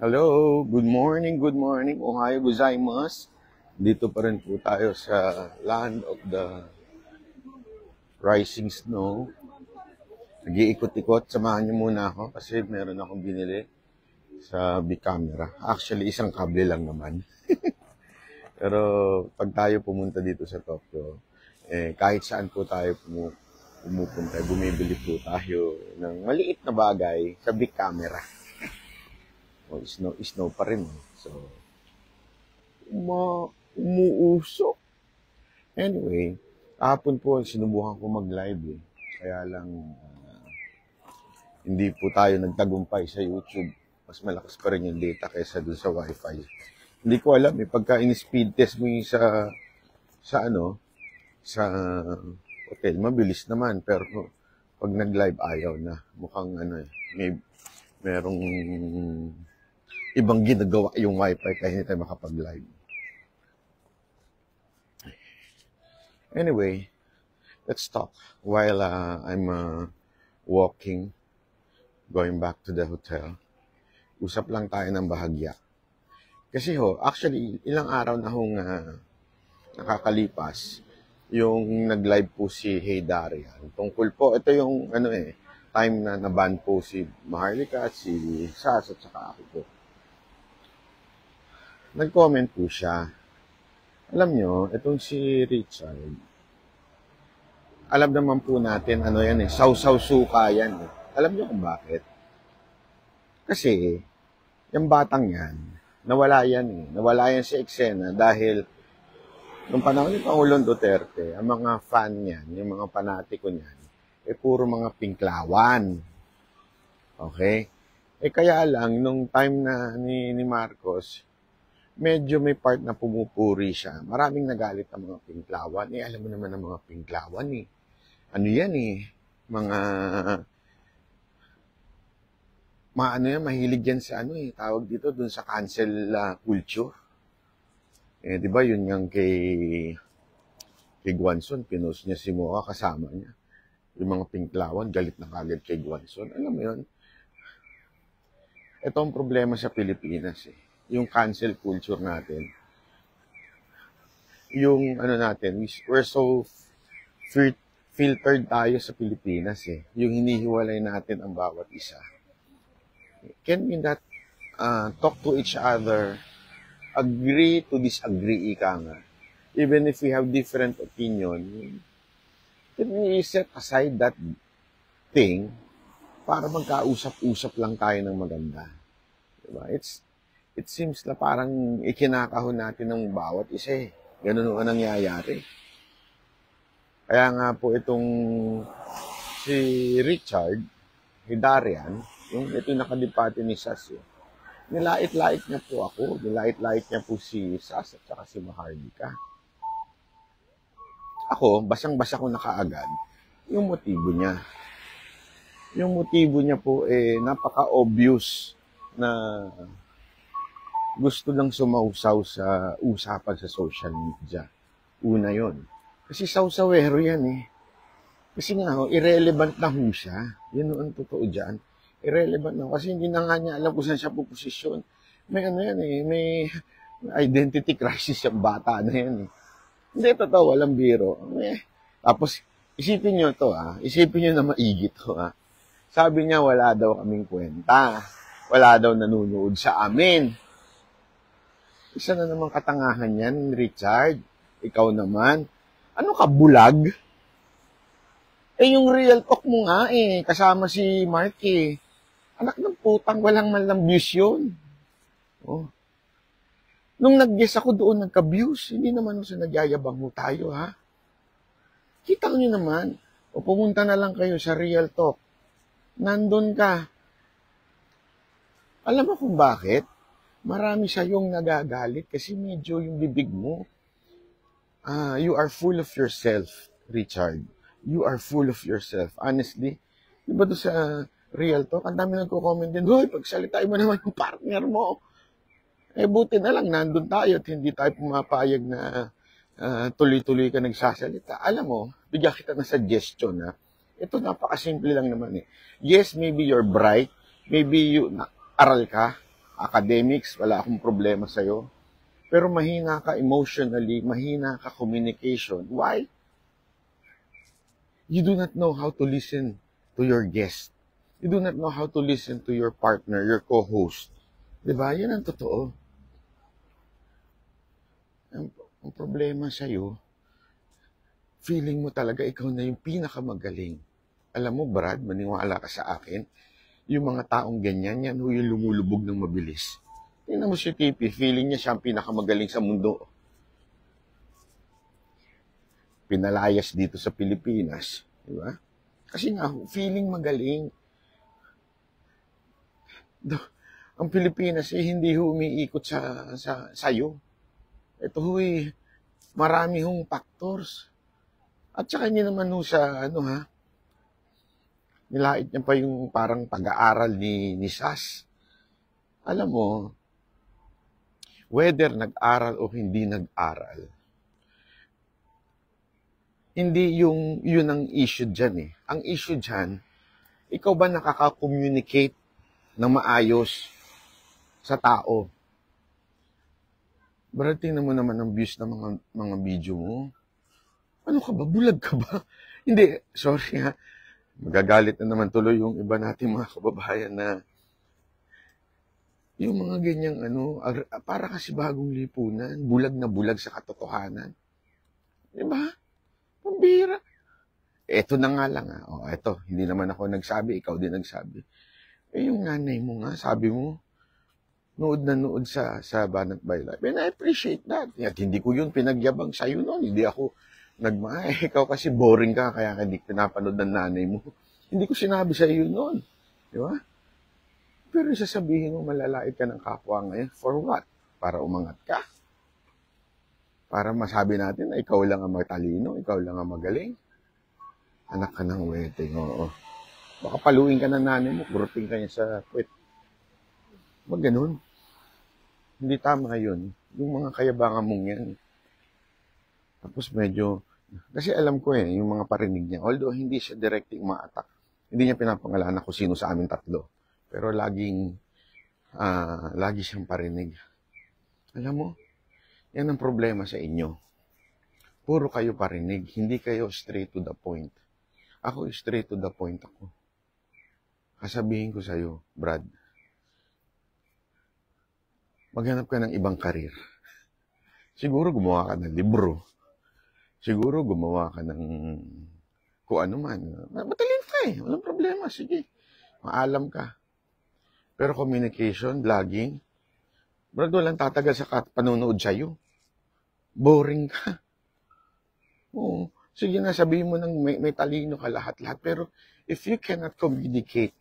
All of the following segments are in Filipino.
Hello, good morning, ohayo gozaimasu. Dito pa rin po tayo sa land of the rising snow. Nag-iikot-ikot, samahan niyo muna ako kasi meron akong binili sa big camera. Actually, isang kable lang naman. Pero pag tayo pumunta dito sa Tokyo, kahit saan po tayo pumupunta, bumibili po tayo ng maliit na bagay sa big camera. Snow pa rin. So, umuusok. Anyway, kahapon po sinubukan ko mag-live Kaya lang, hindi po tayo nagtagumpay sa YouTube. Mas malakas pa rin yung data kaysa dun sa Wi-Fi. Hindi ko alam pagka in-speed test mo yung sa hotel, mabilis naman. Pero pag nag-live ayaw na. Mukhang merong ibang ginagawa yung Wi-Fi kaya hindi tayo makapag-live. Anyway, let's talk while I'm walking, going back to the hotel. Usap lang tayo ng bahagya. Kasi actually, ilang araw na nakakalipas, yung nag-live po si Hey Darian. Tungkol po, ito yung time na naban po si Maharlika at si Sas at saka ako po. Nag-comment po siya. Alam nyo, itong si Richard, alam naman po natin, sausaw suka yan. Alam nyo kung bakit? Kasi, yung batang yan, nawala yan. Nawala yan sa eksena dahil nung panahon ni Pangulong Duterte, ang mga fan niyan, yung mga panatiko niyan, puro mga pinklawan. Okay? Kaya lang, nung time na ni Marcos, medyo may part na pumupuri siya. Maraming nagalit ang mga pinklawan. Alam mo naman ang mga pinklawan Ano yan mahilig yan sa tawag dito dun sa cancel culture. Di ba yun yung kay Guanzon, pinost niya si Moa kasama niya. Yung mga pinklawan, galit na kagad kay Guanzon. Alam mo yun? Ito ang problema sa Pilipinas yung cancel culture natin. Yung natin, we're so filtered tayo sa Pilipinas Yung hinihiwalay natin ang bawat isa. Can we not talk to each other, agree to disagree, ika nga. Even if we have different opinion, can we set aside that thing para magkausap-usap lang tayo ng maganda? Diba? It seems na parang ikinakahon natin ng bawat isa Ganun ang nangyayari. Kaya nga po itong si Richard Hidarian, ito yung nakadipati ni Sas nilait-lait niya po ako. Nilait-lait niya po si Sas at saka si Maharlika. Ako, basang-basa ko na kaagad yung motibo niya. Yung motibo niya po napaka-obvious na gusto lang sumausaw sa usapan sa social media. Una yon. Kasi sawsawero yan Kasi nga irrelevant na siya. Yun ang totoo dyan. Irrelevant na. Kasi hindi na nga niya alam kung saan siya puposisyon. May may identity crisis yung bata na yan Hindi, totoo, walang biro. Tapos, isipin nyo to Isipin nyo na maigi to Sabi niya, wala daw kaming kwenta. Wala daw nanunood sa amin. Isa na naman katangahan yan, Richard. Ikaw naman. Ano ka, bulag? Yung real talk mo nga kasama si Mark Anak ng putang, walang man lang views yun. Nung nag-guess ako doon, nagka-views. Hindi naman sa nagyayabang mo tayo, Kita nyo naman. Pumunta na lang kayo sa real talk. Nandun ka. Alam mo kung bakit? Marami sa'yong nagagalit kasi medyo yung bibig mo. You are full of yourself, Richard. You are full of yourself. Honestly, di ba doon sa real talk, ang dami nagko-comment din, hoy, pagsalitain mo naman yung partner mo. Buti na lang, nandun tayo at hindi tayo pumapayag na tuloy-tuloy ka nagsasalita. Alam mo, bigyan kita ng suggestion, Ito, napakasimple lang naman Yes, maybe you're bright. Maybe aral ka. academics, wala akong problema sa'yo. Pero mahina ka emotionally, mahina ka communication. Why? You do not know how to listen to your guest. You do not know how to listen to your partner, your co-host. Diba? Yan ang totoo. Ang problema sa'yo, feeling mo talaga ikaw na yung pinakamagaling. Alam mo, Brad, maniwala ka sa akin, yung mga taong ganyan, yan yung lumulubog ng mabilis. Tingnan mo si Tipi, feeling niya siya ang pinakamagaling sa mundo. Pinalayas dito sa Pilipinas, di ba? Kasi nga, feeling magaling. Ang Pilipinas hindi umiikot sa'yo. Ito marami hong factors. At saka hindi naman sa, nilait niya pa yung parang pag-aaral ni SAS. Alam mo, whether nag-aral o hindi nag-aral, hindi yun ang issue dyan eh. Ang issue dyan, ikaw ba nakaka-communicate ng maayos sa tao? Brad, tingnan mo naman ang views ng mga video mo. Ano ka ba? Bulag ka ba? Hindi, sorry ha. Magagalit na naman tuloy yung iba nating mga kababayan na yung mga ganyang para kasi bagong lipunan, bulag na bulag sa katotohanan. Diba? Pambira. Eto na nga lang eto, hindi naman ako nagsabi, ikaw din nagsabi. Yung nanay mo nga, sabi mo, nood na nood sa Banat by Life. And I appreciate that. At hindi ko yun pinagyabang sa'yo noon. Hindi ako ikaw kasi boring ka, kaya hindi pinapanood ng nanay mo. Hindi ko sinabi sa'yo noon. Di ba? Pero sasabihin mo, malalait ka ng kapwa ngayon. For what? Para umangat ka. Para masabi natin na ikaw lang ang matalino, ikaw lang ang magaling. Anak ka ng wedding, oo. Baka paluin ka ng nanay mo, kuruting ka niya sa puwet. Wag ganun. Hindi tama yun. Yung mga kayabangan mong yan. Tapos medyo, kasi alam ko yung mga parinig niya, although hindi siya directly ma-attack, hindi niya pinapangalanan kung sino sa amin tatlo. Pero lagi siyang parinig. Alam mo, yan ang problema sa inyo. Puro kayo parinig, hindi kayo straight to the point. Ako straight to the point ako. Kasabihin ko sa'yo, Brad, maghanap ka ng ibang karir. Siguro gumawa ka ng libro. Siguro gumawa ka ng kung ano man. Matalino ka walang problema, sige. Maalam ka. Pero communication, vlogging, Brad, walang tatagal sa panonood sa'yo. Boring ka. Oo. Sige na, sabihin mo nang may talino ka lahat-lahat. Pero if you cannot communicate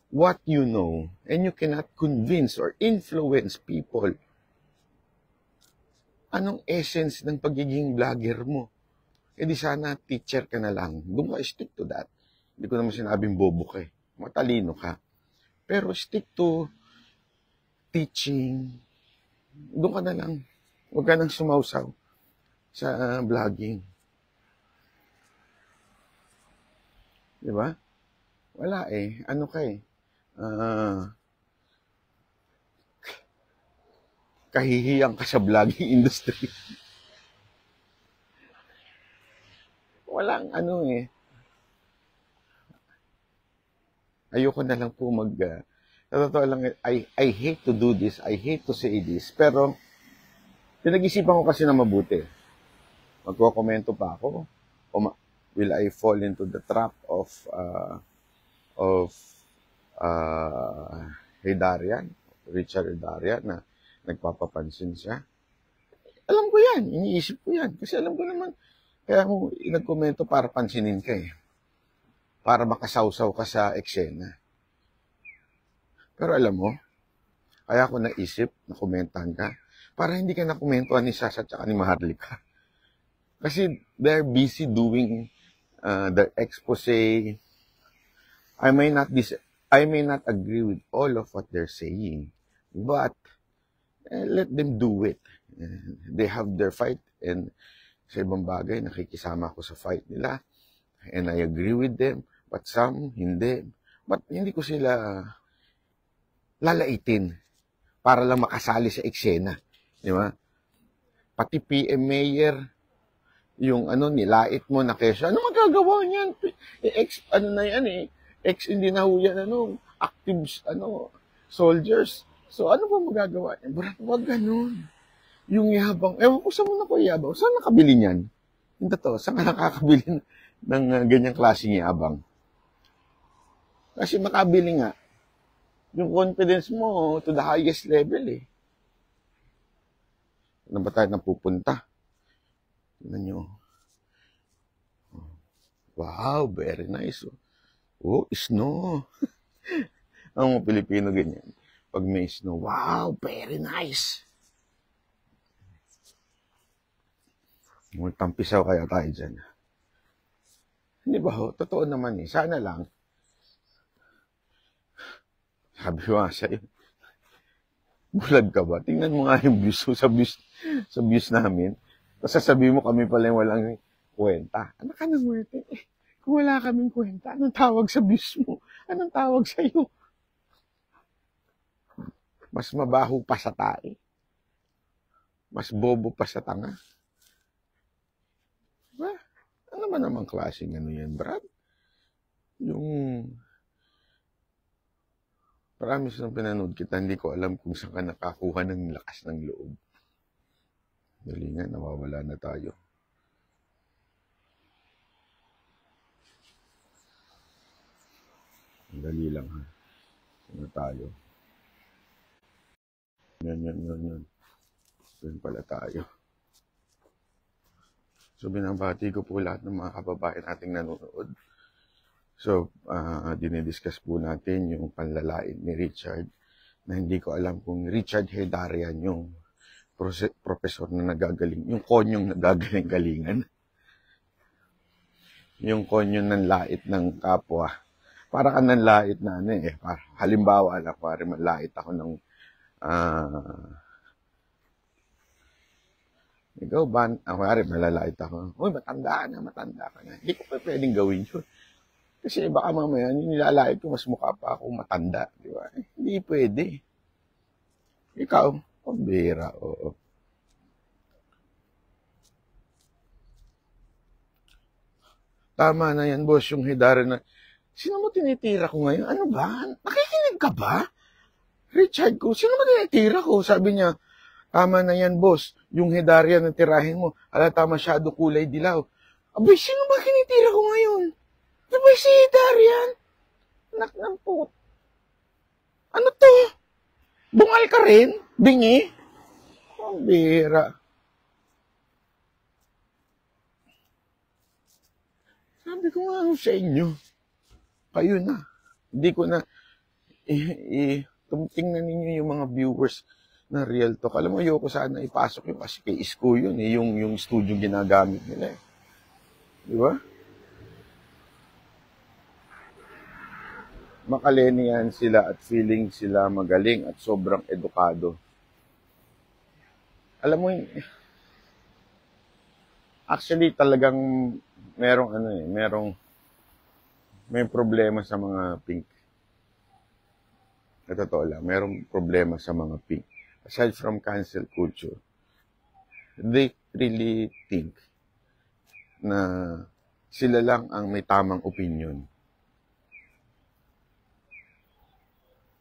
what you know, and you cannot convince or influence people, anong essence ng pagiging vlogger mo? Di sana teacher ka na lang. Doon ka, stick to that. Hindi ko naman sinabing bobo ka Matalino ka. Pero stick to teaching. Doon ka na lang. Huwag ka nang sumausaw sa vlogging. Diba? Wala Ano ka kahihiyang ka sa vlogging industry. Walang ayoko na lang po sa totoo lang, I hate to do this, I hate to say this, pero pinag-isipan ko kasi na mabuti. Magkokomento pa ako, will I fall into the trap of Hidarian, Richard Hidarian, na nagpapapansin siya? Alam ko yan, iniisip ko yan, kasi alam ko naman, kaya mo nagkomento para pansinin ka para makasawsaw ka sa eksena. Pero alam mo, kaya ako naisip na komentahan ka, para hindi ka nakomentuhan ni Sasa at ni Maharlika. Kasi they're busy doing their expose. I may not agree with all of what they're saying, but let them do it. They have their fight, and sa ibang bagay, nakikisama ako sa fight nila, and I agree with them, but some, hindi. But hindi ko sila lalaitin para lang makasali sa eksena. Di ba? Pati PM Mayor, yung nilait mo na kesyo, ano magagawa niyan? Hindi na ho yan, active, soldiers. So, ano ba magagawa niyan? Brad, wag ganun. Yung yabang, ewan ko saan mo na ko yabang. Saan nakabili niyan? Yung totoo, saan ka nakakabili ng ganyang klaseng yabang? Kasi makabili nga, yung confidence mo to the highest level eh. Ano ba tayo napupunta? Tignan nyo. Wow, very nice. Oh, snow. Ang mga Pilipino ganyan. Pag may snow, wow, very nice. Magtampisaw kaya tayo dyan. Hindi ba ho? Totoo naman eh. Sana lang. Sabi ko nga sa'yo, bulag ka ba? Tingnan mo nga yung views sa views namin. Tapos sasabihin mo kami pala yung walang kwenta. Ano ka nang kwenta? Kung wala kaming kwenta, anong tawag sa views mo? Anong tawag sa'yo? Mas mabaho pa sa tae. Mas bobo pa sa tanga. Diba? Ano ba namang klaseng yan, Brad? Yung promise nung pinanood kita, hindi ko alam kung saan ka nakakuha ng lakas ng loob. Dali nga, nawawala na tayo. Dali lang ha. Ano tayo? Yan. Doon pala tayo. So, binabati ko po lahat ng mga kababayan nating nanonood. So, dinidiscuss po natin yung panlalait ni Richard na hindi ko alam kung Richard Herdarian yung professor na nagagaling, yung konyong nagagaling-galingan. Yung konyo ng lait ng kapwa. Para ka ng lait na halimbawa na pare manlait ako ng ikaw ba, pare malalait ako. Uy, matanda ka na. Hindi ko pa pwedeng gawin yun. Kasi baka mamaya, nilalait ko, mas mukha pa ako matanda. Di ba? Hindi pwede. Ikaw, pambira, oo. Tama na yan, boss, yung hidara na, sino mo tinitira ko ngayon? Ano ba? Nakikinig ka ba? Richard ko, sino mo tinitira ko? Sabi niya, tama na yan, boss, yung hidara na tirahin mo, alata masyado kulay dilaw. Abay, sino ba kinitira ko ngayon? Diba si Darian? Anak ng put. Ano to? Bungal ka rin? Bingi? Ang bira. Sabi ko nga sa inyo. Kayo na. Hindi ko na tingnan ninyo yung mga viewers na real talk. Alam mo, ayoko sana ipasok yung kasi kay Isko yun yung studio ginagamit nila eh. Di ba? Makalenian sila at feeling sila magaling at sobrang edukado. Alam mo, actually talagang may problema sa mga pink. Na totoo lang, merong problema sa mga pink. Aside from cancel culture, they really think na sila lang ang may tamang opinion.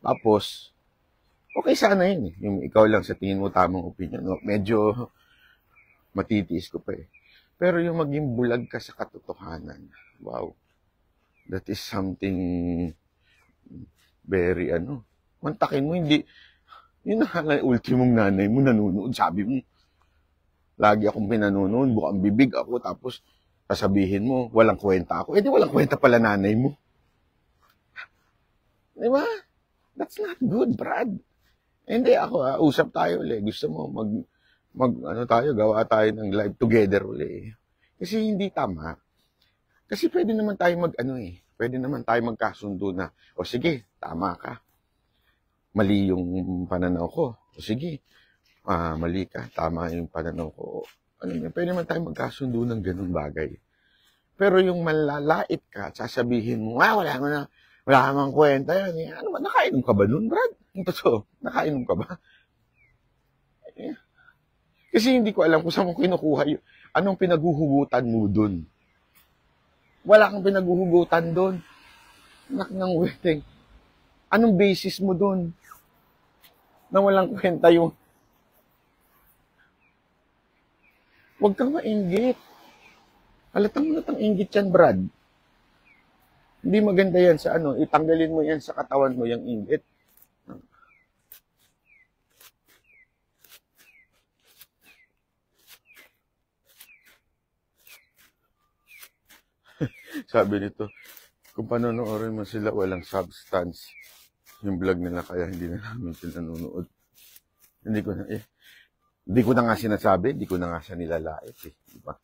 Tapos, okay sana yun eh. Yung ikaw lang sa tingin mo tamang opinion. Medyo matitiis ko pa eh. Pero yung maging bulag ka sa katotohanan, wow. That is something very mantakin mo, hindi. Yun na ultimong nanay mo nanonood. Sabi mo, lagi akong pinanonood, bukang bibig ako, tapos sasabihin mo, walang kwenta ako. Eh di walang kwenta pala nanay mo. Di ba? That's not good, Brad. Hindi ako, usap tayo ulit. Gusto mo gawa tayo ng live together ulit. Kasi hindi tama. Kasi pwede naman tayo pwede naman tayo magkasundo na, o sige, tama ka. Mali yung pananaw ko. O sige, mali ka, tama yung pananaw ko. Pwede naman tayo magkasundo ng ganung bagay. Pero yung malalait ka at sasabihin mo, wala namang kwenta yan. Ano ba, nakainom ka ba nun, Brad? Yung totoo, nakainom ka ba? Kasi hindi ko alam kung saan mo kinukuha yun. Anong pinaghuhugutan mo dun? Wala kang pinaghuhugutan dun. Anak ng weteng. Anong basis mo dun? Na walang kwenta yung... Huwag kang mainggit. Halatang inggit yan, Brad. Hindi maganda yan sa ano. Itanggalin mo yan sa katawan mo, yung inggit. Sabi nito, kung panonoorin mo sila, walang substance yung vlog nila, kaya hindi na namin sila nanonood. Hindi ko na nga sinasabi, hindi ko na nga siya nilalait. Diba?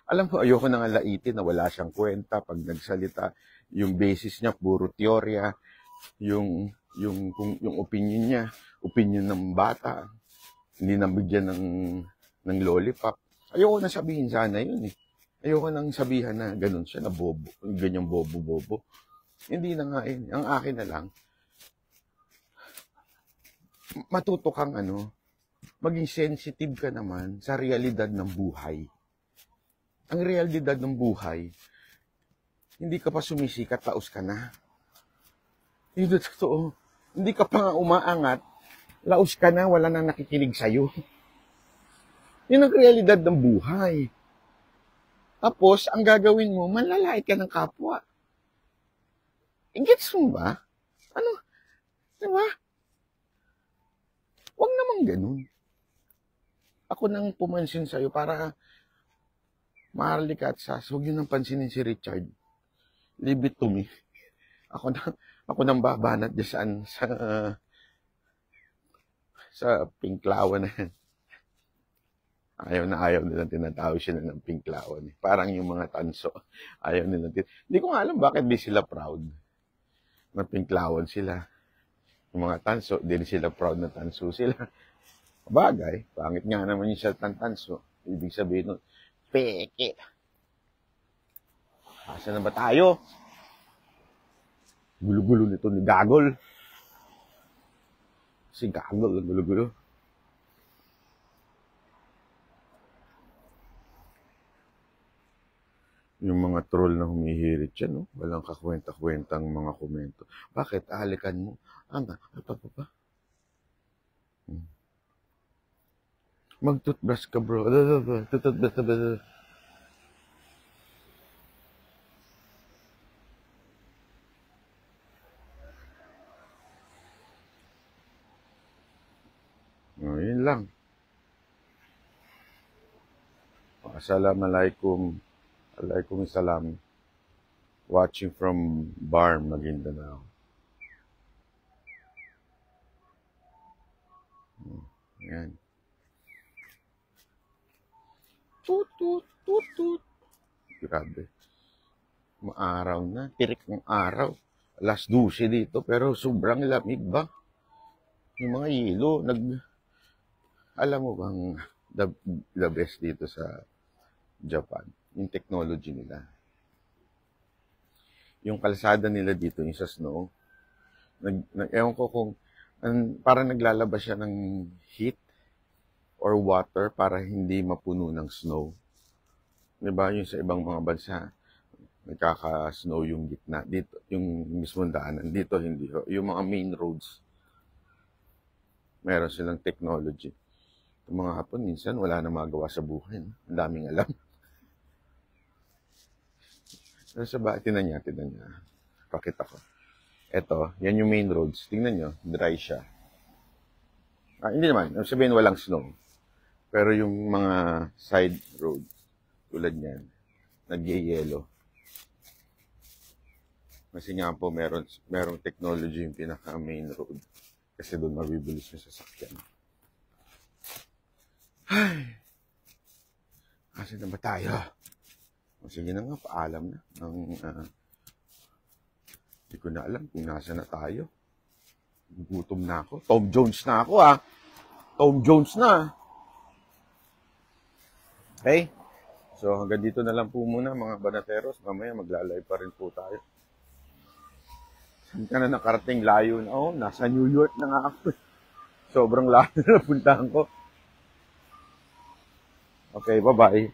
Alam ko, ayoko na nga laitin na wala siyang kwenta pag nagsalita. Yung basis niya, puro teorya. Yung opinion niya, opinion ng bata. Hindi nabigyan ng lollipop. Ayoko na sabihin sana yun eh. Ayoko nang sabihan na ganun siya, na bobo, ganyang bobo-bobo. Hindi na nga yun. Ang akin na lang, matuto kang maging sensitive ka naman sa realidad ng buhay. Ang realidad ng buhay, hindi ka pa sumisikat, taos ka na. Hindi totoo. Hindi ka pa nga umaangat, laos ka na, wala nang nakikinig sa'yo. Yun ang realidad ng buhay. Tapos, ang gagawin mo, manlalait ka ng kapwa. Gets mo ba? Diba? Huwag naman ganun. Ako nang pumansin sa'yo para maharli ka at sas. Huwag yun nang pansinin si Richard. Leave it to me. Ako nang babanat dyan sa pinklawan na yan. Ayaw nilang tinatawag sila ng pinklawan. Parang yung mga tanso. Ayaw nilang Hindi ko nga alam bakit di sila proud na pinklawan sila. Yung mga tanso, di sila proud na tanso sila. Bagay, pangit nga naman yung salitang tanso. Ibig sabihin nun, peke. Asa na ba tayo? Gulo-gulo nito ni Gagol. Si Gagol, gulo-gulo. Yung mga troll na humihirit siya, no? Walang kakwenta-kwentang mga komento. Bakit? Ahalikan mo. Pa. Mag-toothbrush ka, bro. Toothbrush. Yun lang. Assalamualaikum. Alaikum salam. Watching from Bar, Maguindanao. Yan. Tut. Grabe. Maaraw na. Tirik ng araw. Alas 12 dito, pero sobrang lamig ba? Yung mga hilo, alam mo bang the best dito sa Japan? Yung technology nila. Yung kalsada nila dito, yung sa snow, ewan ko kung, parang naglalabas siya ng heat or water para hindi mapuno ng snow. Diba? Yung sa ibang mga bansa, nagkaka-snow yung gitna. Dito, yung mismong daanan. Dito, hindi. Yung mga main roads, meron silang technology. Yung mga Hapon, minsan, wala na magawa sa buhay. No? Ang daming alam. Tinan niya. Pakita ko. Ito, yan yung main roads. Tingnan nyo, dry siya. Hindi naman, sabihin walang snow. Pero yung mga side roads, tulad niyan, nag-yellow. Kasi nga po, merong technology yung pinaka-main road. Kasi doon mabibilis yung sasakyan. Ay! Kasi na ba tayo? Sige na nga, paalam na. Hindi ko na alam kung nasa na tayo. Gutom na ako. Tom Jones na ako, Tom Jones na. Okay? So, hanggang dito na lang po muna, mga banateros. Mamaya magla-live pa rin po tayo. Saan ka na nakarating? Layo na. Nasa New York na nga ako. Sobrang layo na napuntahan ko. Okay, bye-bye.